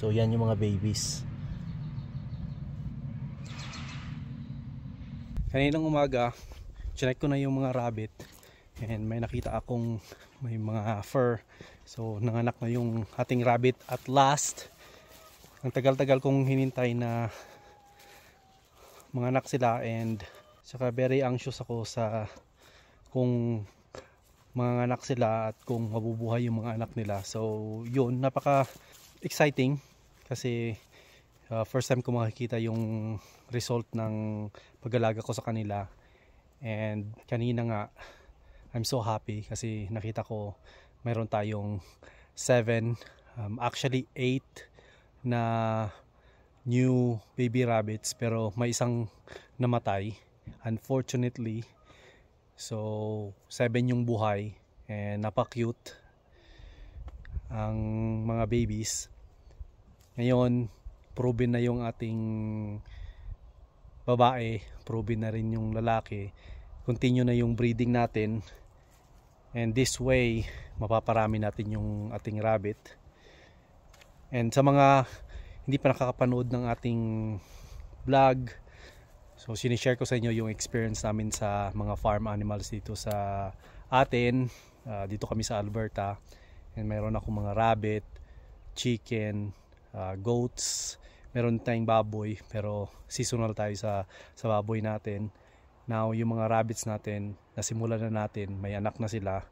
So yan yung mga babies. Kaninang umaga, check ko na yung mga rabbit and may nakita akong may mga fur. So nanganak na yung ating rabbit at last. Ang tagal-tagal kong hinintay na manganak sila, and saka very anxious ako sa kung manganak sila at kung mabubuhay yung mga anak nila. So yun, napaka exciting kasi first time ko makikita yung result ng pag-alaga ko sa kanila. And kanina nga, I'm so happy kasi nakita ko mayroon tayong 7, actually 8 na new baby rabbits, pero may isang namatay unfortunately. So 7 yung buhay and napaka-cute ang mga babies. Ngayon proven na yung ating babae, proven na rin yung lalaki. Continue na yung breeding natin, and this way mapaparami natin yung ating rabbit. And sa mga hindi pa nakakapanood ng ating vlog, so sinishare ko sa inyo yung experience namin sa mga farm animals dito sa atin. Dito kami sa Alberta, and mayroon akong mga rabbit, chicken, goats, meron tayong baboy, pero seasonal tayo sa baboy natin. Now yung mga rabbits natin, nasimulan na natin, may anak na sila.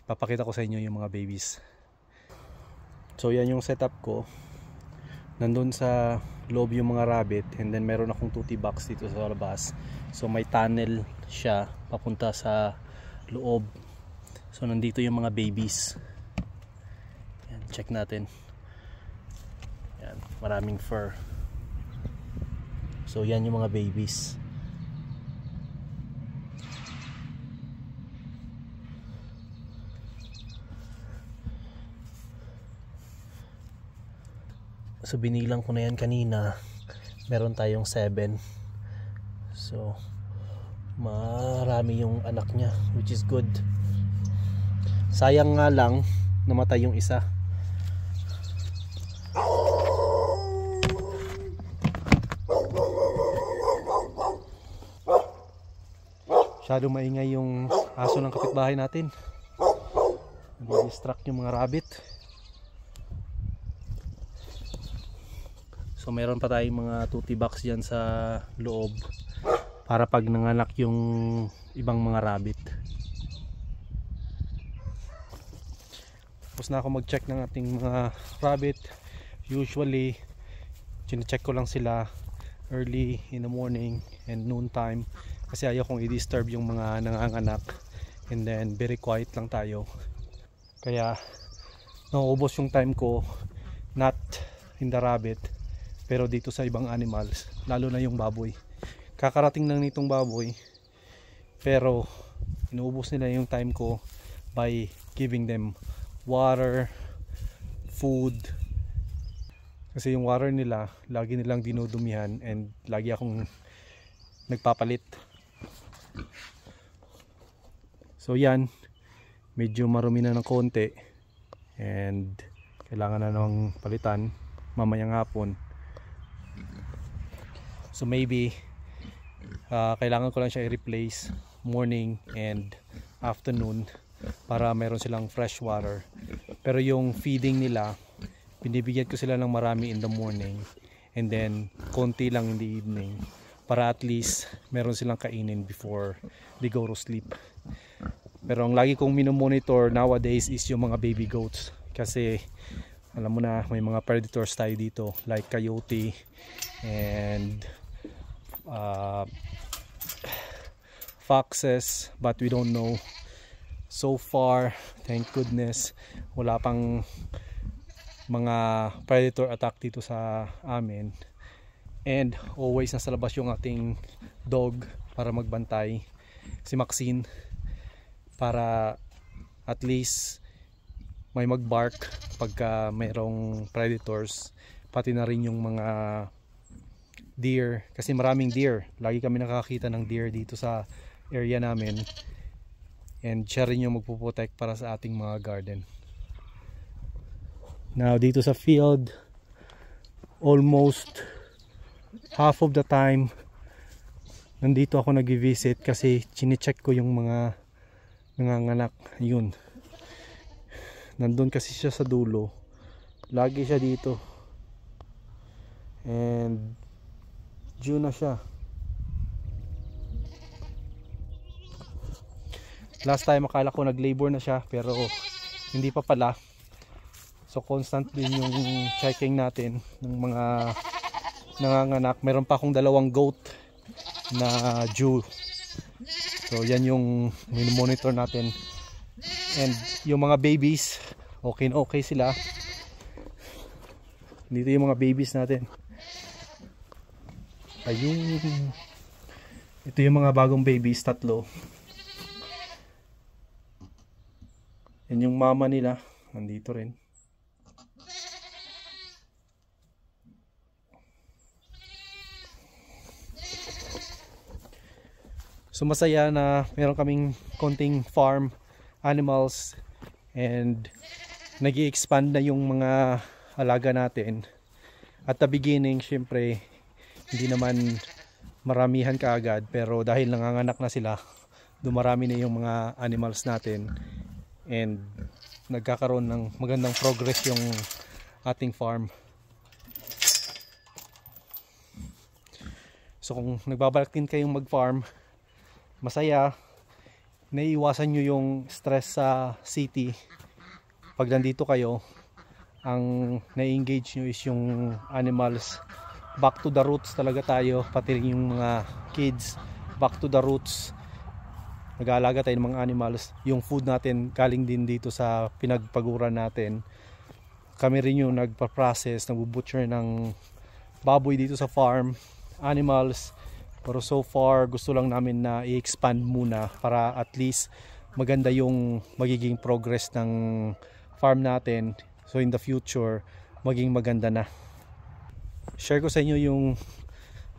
Papakita ko sa inyo yung mga babies. So yan yung setup ko. Nandun sa loob yung mga rabbit, and then meron akong tutti box dito sa labas. So may tunnel siya papunta sa loob. So nandito yung mga babies. Yan, check natin. Yan, maraming fur. So yan yung mga babies. So binilang ko na yan kanina, meron tayong 7. So marami yung anak niya, which is good. Sayang nga lang namatay yung isa. Masyado maingay yung aso ng kapitbahay natin. Nadi-distract yung mga rabbit. So meron pa tayong mga tutti box dyan sa loob para pag nanganak yung ibang mga rabbit. Tapos na ako mag-check ng ating mga rabbit. Usually chine-check ko lang sila early in the morning and noon time, kasi ayaw kong i-disturb yung mga nanganganak, and then very quiet lang tayo. Kaya nauubos yung time ko not in the rabbit, pero dito sa ibang animals, lalo na yung baboy. Kakarating lang nitong baboy, pero inuubos nila yung time ko by giving them water, food. Kasi yung water nila, lagi nilang dinudumihan, and lagi akong nagpapalit. So yan, medyo marumi na ng konti, and kailangan na ng palitan mamayang hapon. So maybe kailangan ko lang siya i-replace morning and afternoon para meron silang fresh water. Pero yung feeding nila, binibigyan ko sila ng marami in the morning and then konti lang in the evening, para at least meron silang kainin before they go to sleep. Pero ang lagi kong minomonitor nowadays is yung mga baby goats, kasi alam mo na may mga predators tayo dito like coyote and foxes, but we don't know. So far, thank goodness, wala pang mga predator attack dito sa amin, and always nasa labas yung ating dog para magbantay, si Maxine, para at least may magbark pagka mayroong predators, pati na rin yung mga deer, kasi maraming deer, lagi kami nakakita ng deer dito sa area namin, and siya rin yung magpuprotect para sa ating mga garden. Now dito sa field, almost half of the time nandito ako nag-visit kasi chine-check ko yung mga nanganganak. Yun, nandun kasi siya sa dulo, lagi siya dito, and due na siya. Last time akala ko nag-labor na siya, pero hindi pa pala. So constant din yung checking natin ng mga nanganganak. Meron pa akong 2 goat na due. So yan yung monitor natin. And yung mga babies, okay sila. Dito yung mga babies natin. Ayun. Ito yung mga bagong babies, 3. Yan yung mama nila, nandito rin. So masaya na meron kaming konting farm animals, and nag-i-expand na yung mga alaga natin. At the beginning, syempre, hindi naman maramihan kaagad, pero dahil nanganganak na sila, dumarami na yung mga animals natin. And nagkakaroon ng magandang progress yung ating farm. So kung nagbabalak din kayong mag-farm, masaya, naiiwasan nyo yung stress sa city. Pag nandito kayo, ang na-engage nyo is yung animals. Back to the roots talaga tayo, pati rin yung mga kids, back to the roots. Nag-aalaga tayo ng mga animals. Yung food natin galing din dito sa pinagpaguran natin. Kami rin yung nagpa-process, nagbo-butcher ng baboy dito sa farm, animals. Pero so far, gusto lang namin na i-expand muna para at least maganda yung magiging progress ng farm natin. So in the future, maging maganda na. Share ko sa inyo yung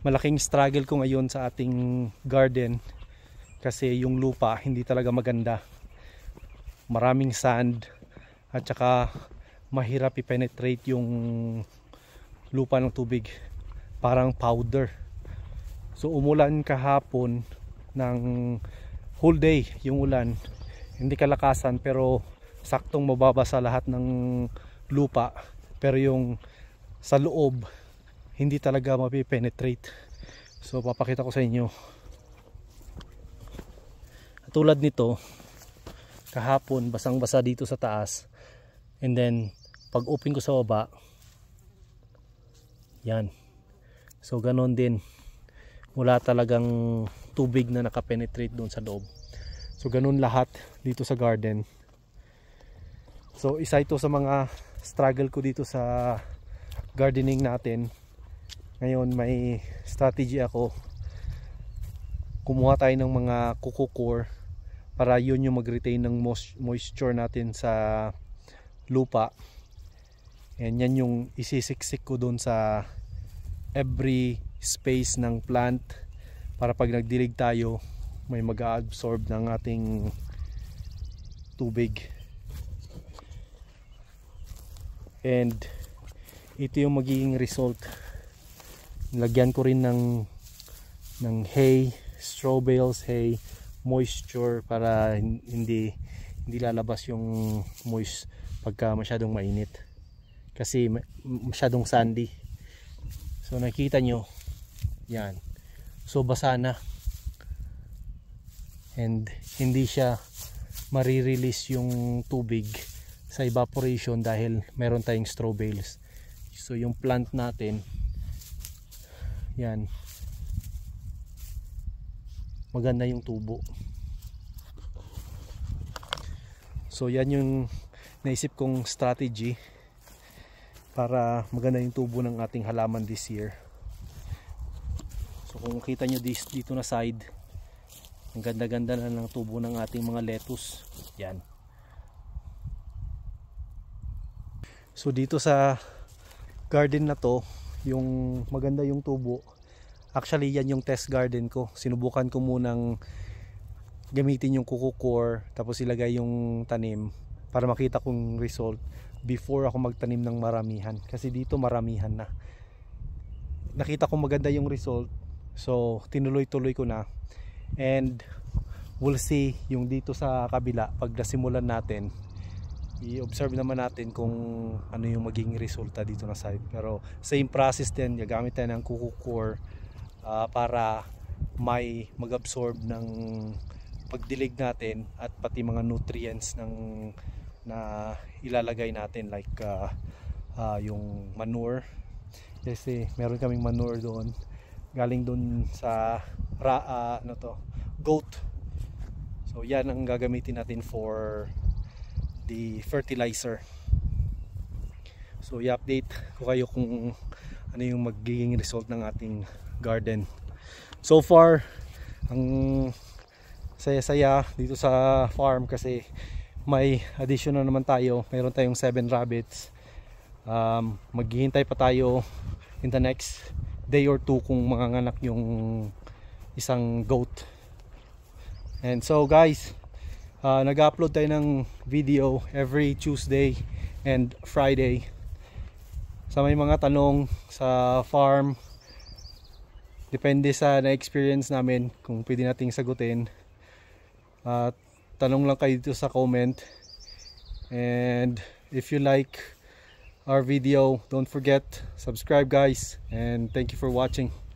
malaking struggle ko ngayon sa ating garden. Kasi yung lupa hindi talaga maganda, maraming sand, at saka mahirap i-penetrate yung lupa ng tubig, parang powder. So umulan kahapon ng whole day, yung ulan hindi kalakasan, pero saktong mababasa lahat ng lupa, pero yung sa loob hindi talaga mapipenetrate. So papakita ko sa inyo. Tulad nito, kahapon basang-basa dito sa taas, and then pag open ko sa baba, yan. So ganon din, wala talagang tubig na nakapenetrate doon sa loob. So ganon lahat dito sa garden. So isa ito sa mga struggle ko dito sa gardening natin. Ngayon may strategy ako. Kumuha tayo ng mga coco coir para yun yung mag-retain ng moisture natin sa lupa. And yan yung isisiksik ko doon sa every space ng plant para pag nagdilig tayo, may mag-absorb ng ating tubig. And ito yung magiging result. Lagyan ko rin ng hay, straw bales, hay, moisture para hindi lalabas yung moist pagka masyadong mainit kasi masyadong sandy. So nakita nyo yan, so basa na, and hindi siya marirelease yung tubig sa evaporation dahil meron tayong straw bales. So yung plant natin yan, maganda yung tubo. So yan yung naisip kong strategy para maganda yung tubo ng ating halaman this year. So kung makita nyo dito na side, ang ganda-ganda na ng tubo ng ating mga lettuce. Yan. So dito sa garden na to, yung maganda yung tubo. Actually yan yung test garden ko. Sinubukan ko munang gamitin yung coco coir tapos ilagay yung tanim para makita kong result before ako magtanim ng maramihan, kasi dito maramihan na. nakita ko maganda yung result, so tinuloy-tuloy ko na. And we'll see yung dito sa kabila pag nasimulan natin, i-observe naman natin kung ano yung magiging resulta dito na side. Pero same process din, gagamit tayo ng kuku core para may mag-absorb ng pagdilig natin at pati mga nutrients na ilalagay natin, like yung manure, kasi meron kaming manure doon galing doon sa goat. So yan ang gagamitin natin for the fertilizer. So i-update ko kayo kung ano yung magiging result ng ating garden. So far, ang saya-saya dito sa farm kasi may addition na naman tayo. Mayroon tayong 7 rabbits. Maghihintay pa tayo in the next day or 2 kung manganganak yung isang goat. And so guys, nag-upload tayo ng video every Tuesday and Friday. Sa may mga tanong sa farm, depende sa na-experience namin kung pwede nating sagutin. Tanong lang kayo dito sa comment. And if you like our video, don't forget, subscribe guys, and thank you for watching.